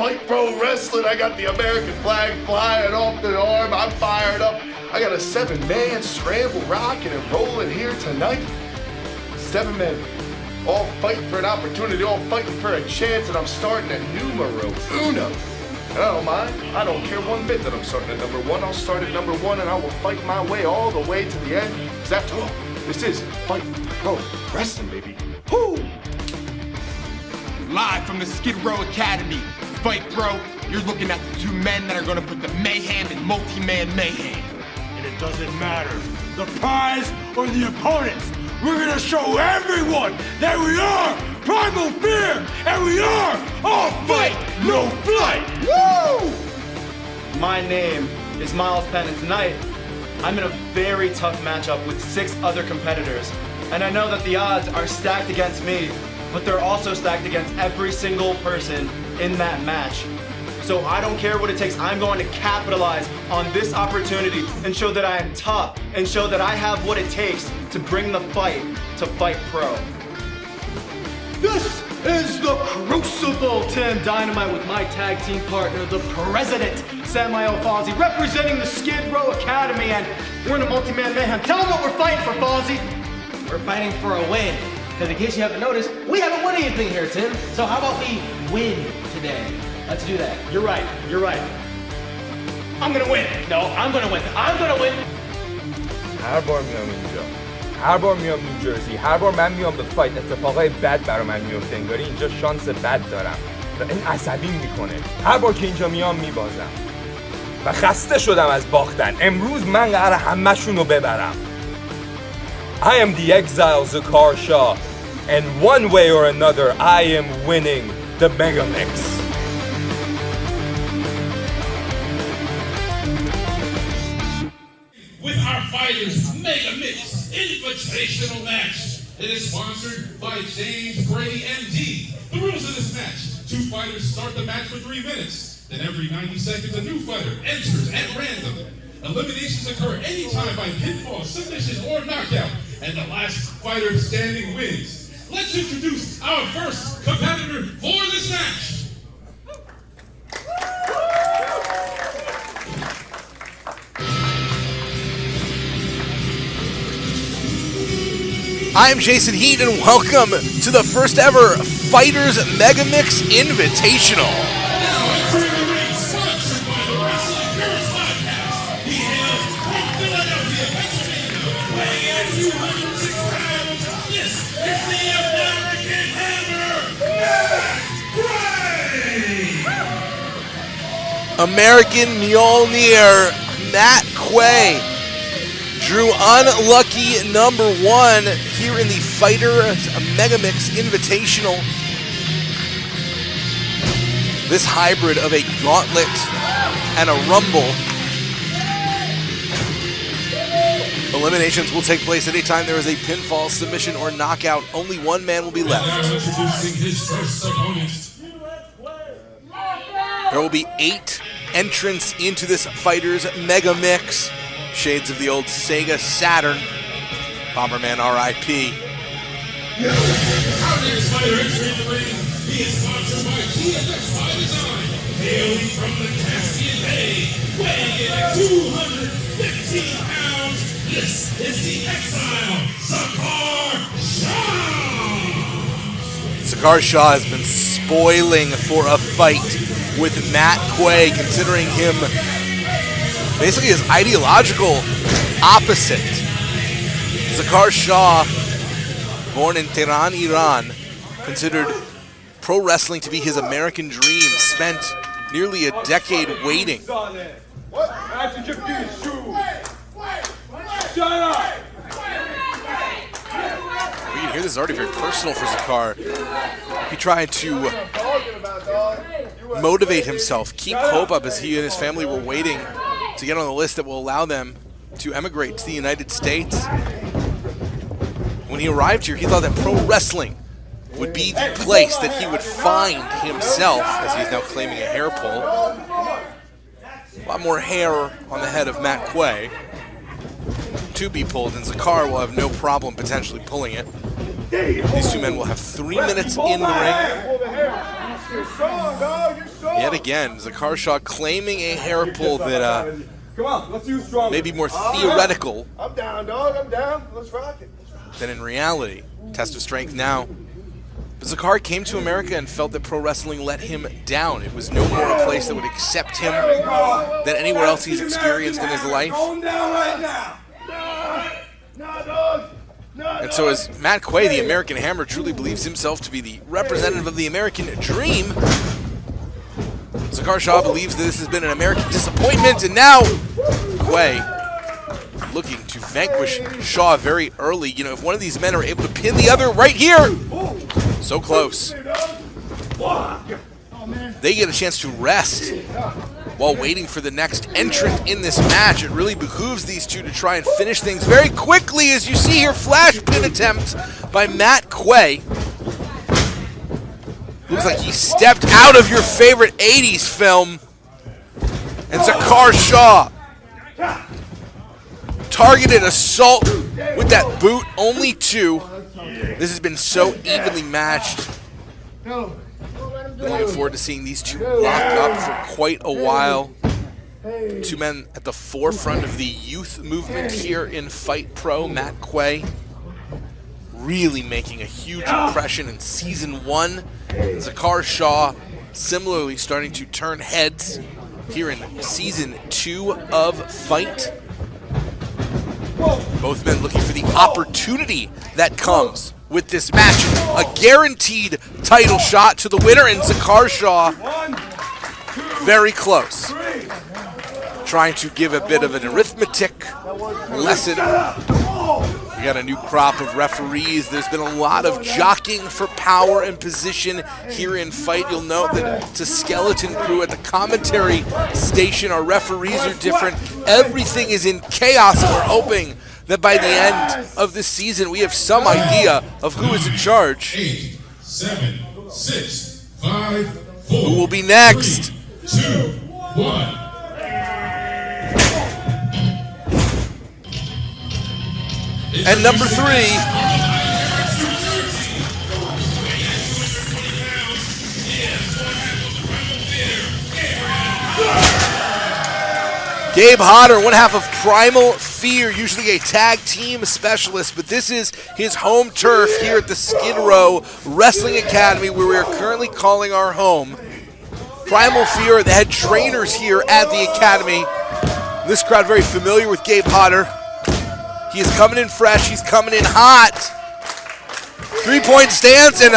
FIGHTT Pro Wrestling. I got the American flag flying off the arm. I'm fired up. I got a 7-man scramble rocking and rolling here tonight. 7 men, all fighting for an opportunity, all fighting for a chance, and I'm starting at numero uno. And I don't mind. I don't care one bit that I'm starting at number 1. I'll start at number 1 and I will fight my way all the way to the end. Because after all, this is FIGHTT Pro Wrestling, baby. Woo! Live from the Skid Row Academy, FIGHTT Pro, you're looking at the 2 men that are gonna put the mayhem in multi-man mayhem. And it doesn't matter, the prize or the opponents. We're gonna show everyone that we are Primal Fear, and we are all fight, no flight. Woo! My name is Penn, and tonight I'm in a very tough matchup with 6 other competitors. And I know that the odds are stacked against me, but they're also stacked against every single person in that match. So I don't care what it takes. I'm going to capitalize on this opportunity and show that I am tough and show that I have what it takes to bring the fight to FIGHTT Pro. This is the Crucible, Tim Dynamite, with my tag team partner, the President, Samael Fozzy, representing the Skid Row Academy, and we're in a multi-man mayhem. Tell them what we're fighting for, Fozzy. We're fighting for a win. Because in case you haven't noticed, we haven't won anything here, Tim. So how about we win today? Let's do that. You're right. I'm gonna win. No, I'm gonna win. I'm gonna win. هر بار میام اینجا، هر بار میام نیوجرسی، هر بار من میام به فایت اتفاقای بد برای من میفته. انگاری اینجا شانس بد دارم و این عصبی میکنه. هر بار که اینجا میام میبازم و خسته شدم از باختن. امروز من قراره همه‌شون رو ببرم. I am the exile Zakar Shah, and one way or another I am winning the Mega Mix. With our fighters Mega Mix Invitational Match. It is sponsored by James Brady MD. The rules of this match: 2 fighters start the match for 3 minutes. Then every 90 seconds, a new fighter enters at random. Eliminations occur anytime by pinfall, submission, or knockout, and the last fighter standing wins. Let's introduce our first competitor for this match. I'm Jason Heat, and welcome to the first ever Fighters Mega Mix Invitational. Now entering the ring, sponsored by the Wrestling Girls Podcast. He hails from Philadelphia, Pennsylvania, weighing in at 206 pounds. This is the American Hammer, Quay! American Mjolnir, Matt Quay, drew unlucky number 1 here in the Fighters Mega Mix Invitational. This hybrid of a gauntlet and a rumble. Eliminations will take place anytime there is a pinfall, submission, or knockout. Only 1 man will be left. Now introducing his first opponent. There will be 8 entrants into this Fighters Mega Mix. Shades of the old Sega Saturn. Bomberman R.I.P. Our next fighter entering the ring, he is sponsored by TFX by Design, hailing from the Caspian Bay, weighing in at 215 pounds. This is the exile, Zakar Shah! Zakar Shah has been spoiling for a fight with Matt Quay, considering him basically his ideological opposite. Zakar Shah, born in Tehran, Iran, considered pro wrestling to be his American dream, spent nearly a decade waiting. Shut up! You can hear this is already very personal for Zakar. He tried to motivate himself, keep hope up as he and his family were waiting to get on the list that will allow them to emigrate to the United States. When he arrived here, he thought that pro wrestling would be the place that he would find himself, as he's now claiming a hair pull. A lot more hair on the head of Matt Quay to be pulled, and Zakar will have no problem potentially pulling it. These 2 men will have 3 minutes in the ring. You're strong, dog. You're strong. Yet again, Zakar Shah claiming a hair pull that Come on, let's use strong. may be more theoretical I'm down, dog. I'm down. Let's rock it. than in reality. Test of strength now. But Zakar came to America and felt that pro wrestling let him down. It was no more a place that would accept him than anywhere else he's experienced in his life. Going down right now. Nah, dog. Nah, And so as Matt Quay, the American Hammer, truly believes himself to be the representative of the American dream, Zakar Shah believes that this has been an American disappointment, and now Quay looking to vanquish Shah very early. You know, if one of these men are able to pin the other right here, so close. They get a chance to rest while waiting for the next entrant in this match. It really behooves these two to try and finish things very quickly, as you see here, flash pin attempt by Matt Quay. Looks like he stepped out of your favorite 80s film. And Zakar Shah, targeted assault with that boot, only two. This has been so evenly matched. Looking forward to seeing these two lock up for quite a while. Two men at the forefront of the youth movement here in FIGHTT Pro. Matt Quay really making a huge impression in Season 1. Zakar Shah similarly starting to turn heads here in Season 2 of FIGHTT. Both men looking for the opportunity that comes with this match. A guaranteed title shot to the winner, and Zakar Shah very close. Trying to give a bit of an arithmetic lesson. We got a new crop of referees. There's been a lot of jockeying for power and position here in FIGHTT. You'll note that it's a skeleton crew at the commentary station. Our referees are different. Everything is in chaos, and we're hoping that by the end of this season, we have some idea of who is in charge. 8, 7, 6, 5, 4. Who will be next? 3, 2, 1. And number 3, Gabe Hodder, one half of Primal Fear, usually a tag team specialist, but this is his home turf here at the Skid Row Wrestling Academy, where we are currently calling our home. Primal Fear are the head trainers here at the Academy. This crowd very familiar with Gabe Hodder. He is coming in fresh, he's coming in hot. 3-point stance and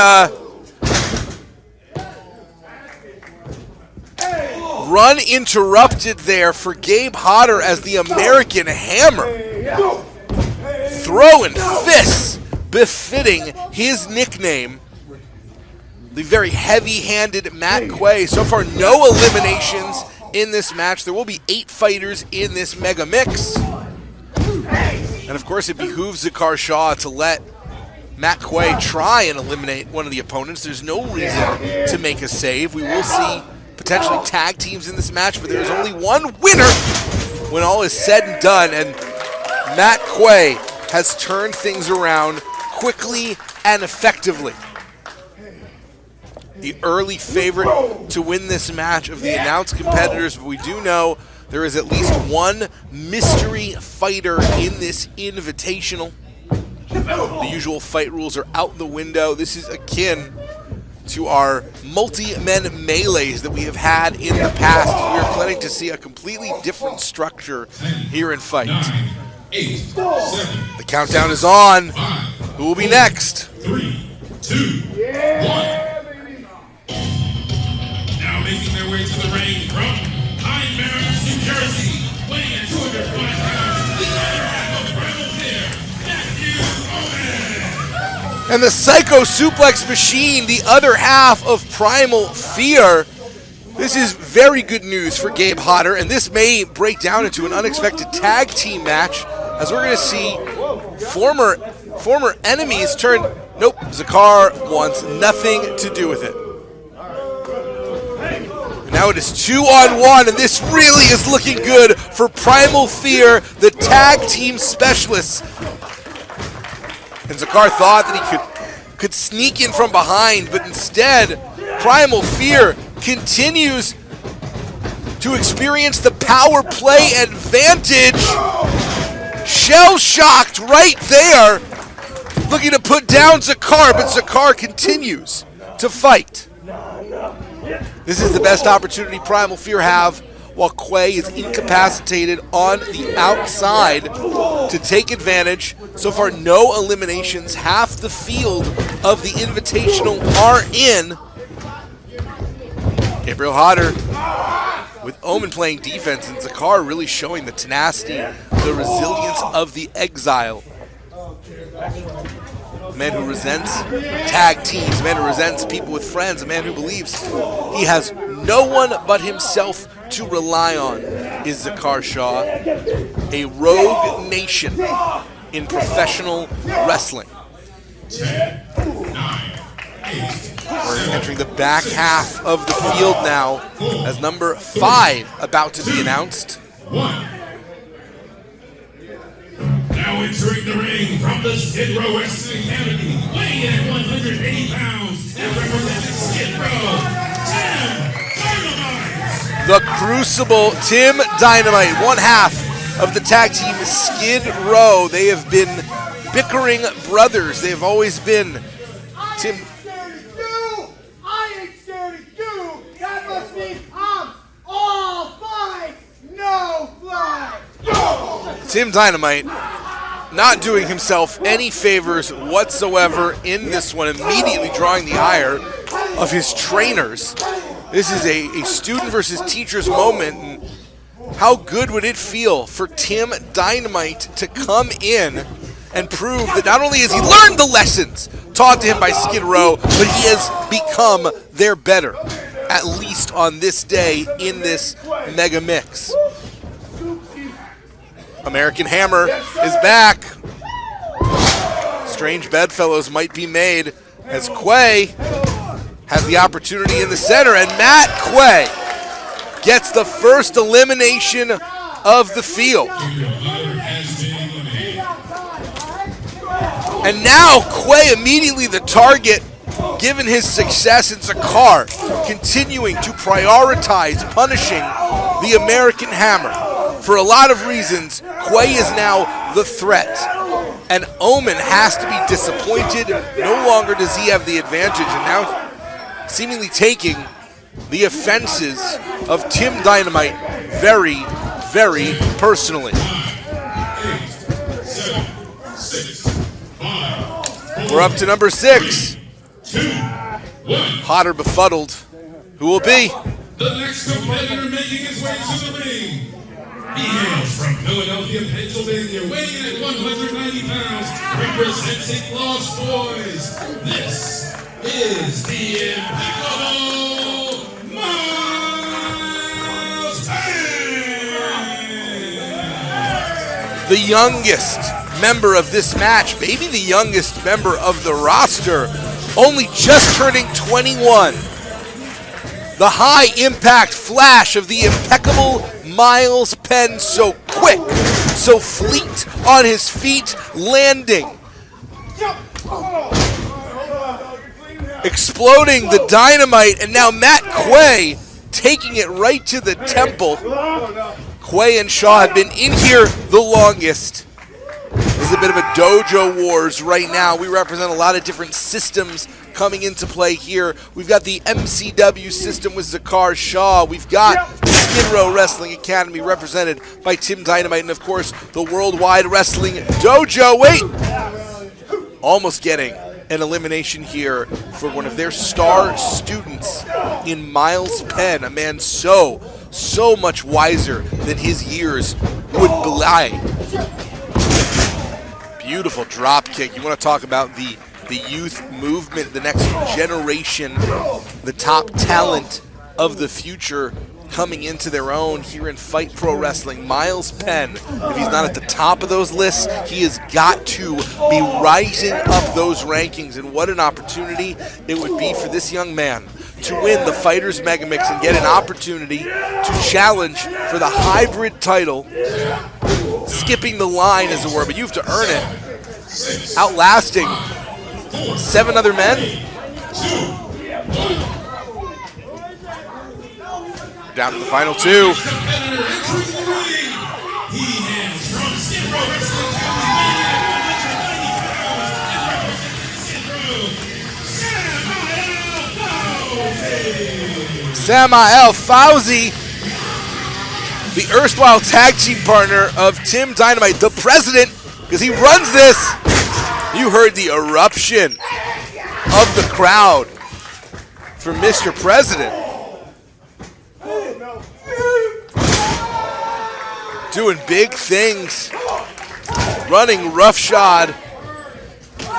run interrupted there for Gabe Hodder as the American Hammer. Throwing fists befitting his nickname. The very heavy-handed Matt Quay. So far, no eliminations in this match. There will be 8 fighters in this mega mix. And of course, it behooves Zakar Shah to let Matt Quay try and eliminate one of the opponents. There's no reason to make a save. We will see potentially tag teams in this match, but there's only one winner when all is said and done, and Matt Quay has turned things around quickly and effectively. The early favorite to win this match of the announced competitors, but we do know there is at least one mystery fighter in this invitational. The usual fight rules are out the window. This is akin to our multi-men melees that we have had in the past. We are planning to see a completely different structure here in FIGHTT. 9, 8, 7. The countdown is on. 5, Who will be next? 3, 2, 1. Now making their way to the ring from Pine Barrens, New Jersey, weighing at 205 pounds, the other half of Primal Fear, Matthew Owen. And the Psycho Suplex Machine, the other half of Primal Fear. This is very good news for Gabe Hodder, and this may break down into an unexpected tag team match, as we're going to see former enemies turn. Nope, Zakar wants nothing to do with it. Now it is 2-on-1, and this really is looking good for Primal Fear, the tag team specialists. And Zakar thought that he could sneak in from behind, but instead Primal Fear continues to experience the power play advantage. Shell-shocked right there, looking to put down Zakar, but Zakar continues to fight. This is the best opportunity Primal Fear have while Quay is incapacitated on the outside to take advantage. So far, no eliminations. Half the field of the Invitational are in. Gabriel Hodder with Omen playing defense and Zakar really showing the tenacity, the resilience of the exile. A man who resents tag teams, a man who resents people with friends, a man who believes he has no one but himself to rely on is Zakar Shah, a rogue nation in professional wrestling. 10, 9, 8, We're entering the back half of the field now as number 5 about to be announced. 1. Now entering the ring from the Skid Row Wrestling Academy, weighing in at 180 pounds and representing Skid Row, Tim Dynamite. The Crucible, Tim Dynamite, one half of the tag team Skid Row. They have been bickering brothers. They have always been. Tim. I ain't scared of you. That must mean I'm all fight, no fly. Tim Dynamite not doing himself any favors whatsoever in this one, immediately drawing the ire of his trainers. This is a student versus teacher's moment, and how good would it feel for Tim Dynamite to come in and prove that not only has he learned the lessons taught to him by Skid Row, but he has become their better, at least on this day in this mega mix. American Hammer is back. Strange bedfellows might be made as Quay has the opportunity in the center, and Matt Quay gets the first elimination of the field. And now Quay immediately the target, given his success in Zakar, continuing to prioritize punishing the American Hammer. For a lot of reasons, Quay is now the threat. And Omen has to be disappointed. No longer does he have the advantage, and now seemingly taking the offenses of Tim Dynamite very, very personally. 8, 7, 6, 5, We're up to number 6. 2, 1. Hodder befuddled. Who will be? The next competitor making his way to the ring. He hails from Philadelphia, Pennsylvania, weighing in at 190 pounds, representing Lost Boys. This is the impeccable Miles Penn. The youngest member of this match, maybe the youngest member of the roster, only just turning 21. The high impact flash of the impeccable Miles Penn, so quick, so fleet on his feet, landing, exploding the dynamite, and now Matt Quay taking it right to the temple. Quay and Shah have been in here the longest. This is a bit of a dojo wars right now. We represent a lot of different systems coming into play here. We've got the MCW system with Zakar Shah. We've got the Skid Row Wrestling Academy represented by Tim Dynamite, and of course the Worldwide Wrestling Dojo. Wait! Almost getting an elimination here for one of their star students in Miles Penn, a man so much wiser than his years would belie. Beautiful drop kick. You want to talk about the youth movement, the next generation, the top talent of the future coming into their own here in FIGHTT Pro Wrestling. Miles Penn, if he's not at the top of those lists, he has got to be rising up those rankings, and what an opportunity it would be for this young man to win the Fighters Megamix and get an opportunity to challenge for the hybrid title, skipping the line as it were, but you have to earn it, outlasting 7 other men. down to the final two. Competitor entering the ring. He hails from Skid Row Wrestling Academy, 190 pounds, and representing Skid Row, Samael Fauzi, the erstwhile tag team partner of Tim Dynamite, the president, because he runs this. You heard the eruption of the crowd for Mr. President. Doing big things, running roughshod.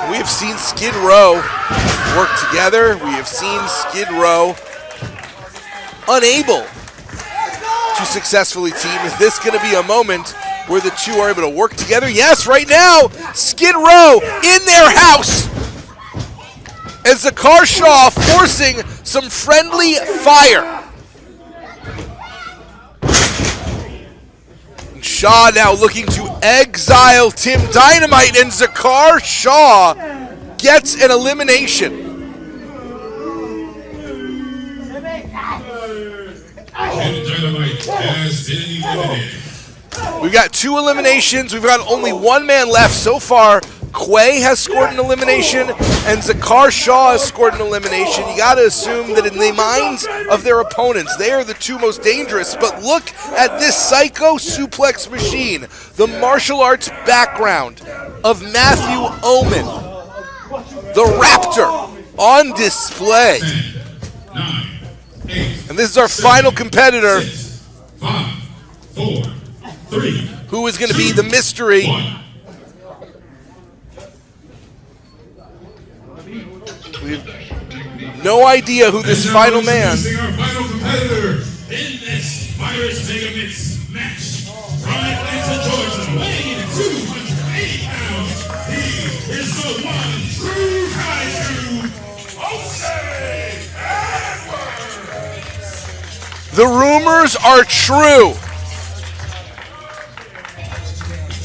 We have seen Skid Row work together. We have seen Skid Row unable to successfully team. Is this going to be a moment where the two are able to work together? Yes, right now, Skid Row in their house. And Zakar Shah forcing some friendly fire. Shah now looking to exile Tim Dynamite, and Zakar Shah gets an elimination. Tim Dynamite has been eliminated. We've got 2 eliminations. We've got only 1 man left so far. Quay has scored an elimination, and Zakar Shah has scored an elimination. You got to assume that in the minds of their opponents, they are the 2 most dangerous. But look at this psycho suplex machine, the martial arts background of Matthew Omen, the Raptor, on display. 10, 9, 8, And this is our final competitor, 6, 5, 4, 3, who is going to be the mystery. 1. We have no idea who this final man. Introducing our final competitor in this Virus Mega Mix match from Atlanta, Georgia, weighing in at 280 pounds. He is the one true Kaiju, O'Shea Edwards. The rumors are true.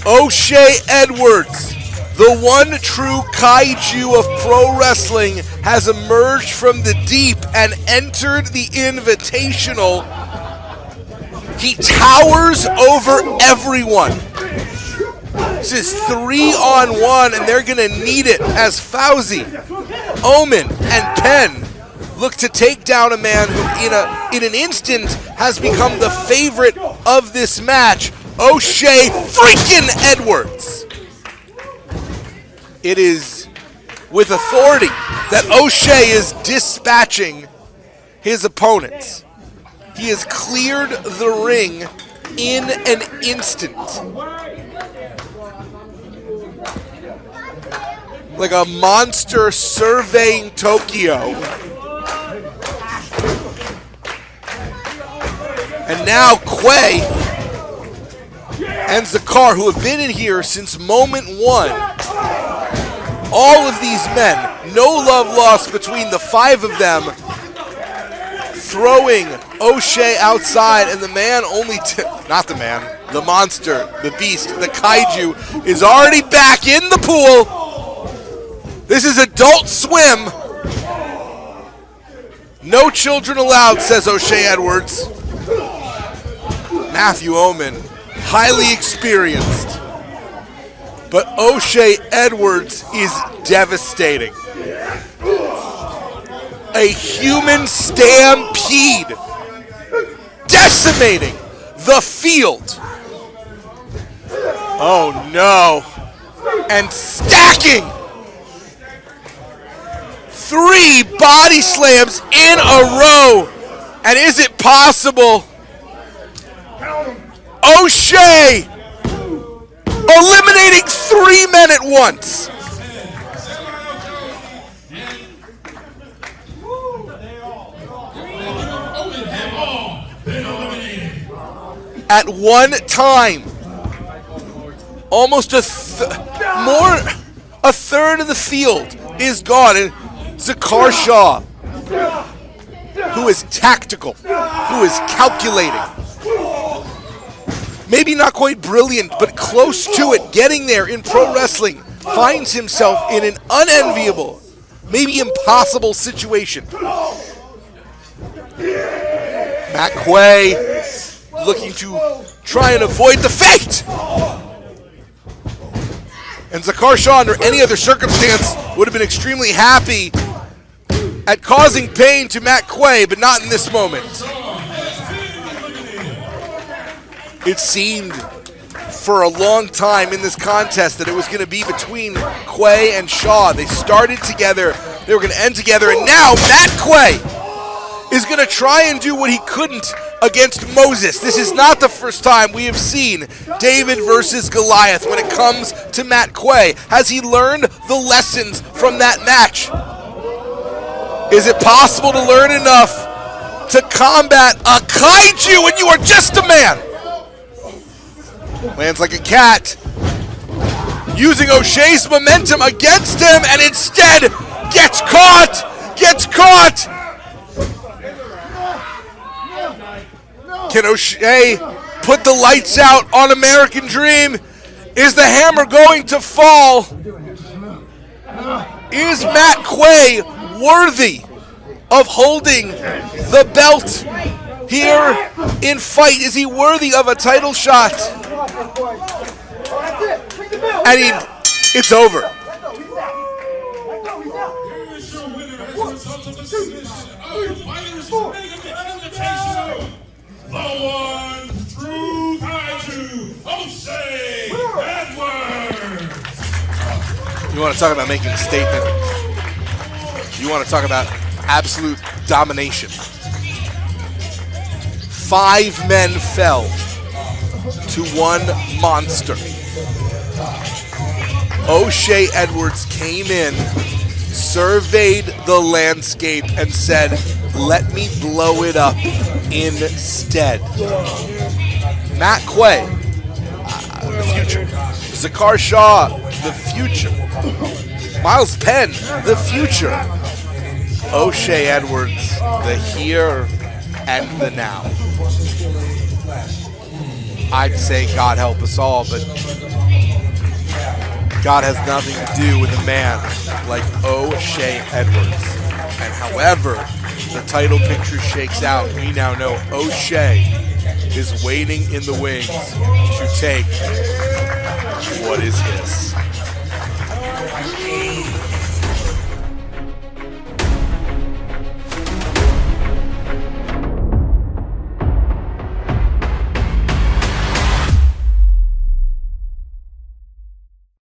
O'Shea Edwards, the one true kaiju of pro wrestling, has emerged from the deep and entered the Invitational. He towers over everyone. This is 3-on-1, and they're going to need it as Fauzi, Omen, and Penn look to take down a man who in an instant has become the favorite of this match, O'Shea freaking Edwards. It is with authority that O'Shea is dispatching his opponents. He has cleared the ring in an instant. Like a monster surveying Tokyo. And now Quay and Zakar, who have been in here since moment 1. All of these men, no love lost between the 5 of them, throwing O'Shea outside, and the man not the man, the monster, the beast, the kaiju, is already back in the pool. This is Adult Swim. No children allowed, says O'Shea Edwards. Matthew Omen, highly experienced. But O'Shea Edwards is devastating. A human stampede, decimating the field. Oh no. And stacking. 3 body slams in a row. And is it possible? O'Shea eliminating 3 men at once. At one time. Almost a third of the field is gone. And Zakar Shah, who is tactical, who is calculating, maybe not quite brilliant, but close to it, getting there in pro wrestling, finds himself in an unenviable, maybe impossible situation. Matt Quay looking to try and avoid the fate. And Zakar Shah, under any other circumstance, would have been extremely happy at causing pain to Matt Quay, but not in this moment. It seemed for a long time in this contest that it was going to be between Quay and Shah. They started together, they were going to end together, and now Matt Quay is going to try and do what he couldn't against Moses. This is not the first time we have seen David versus Goliath when it comes to Matt Quay. Has he learned the lessons from that match? Is it possible to learn enough to combat a kaiju when you are just a man? Lands like a cat, using O'Shea's momentum against him, and instead gets caught, Can O'Shea put the lights out on American Dream? Is the hammer going to fall? Is Matt Quay worthy of holding the belt here in FIGHT? Is he worthy of a title shot? And it's over. Here's your winner as a result of the submission of the Fighters Mega Invitational. The one true kaiju, O'Shea Edwards. You want to talk about making a statement? You want to talk about absolute domination? 5 men fell to one monster. O'Shea Edwards came in, surveyed the landscape, and said, "Let me blow it up instead." Matt Quay, the future. Zakar Shah, the future. Miles Penn, the future. O'Shea Edwards, the here and the now. I'd say God help us all, but God has nothing to do with a man like O'Shea Edwards. And however the title picture shakes out, we now know O'Shea is waiting in the wings to take what is his.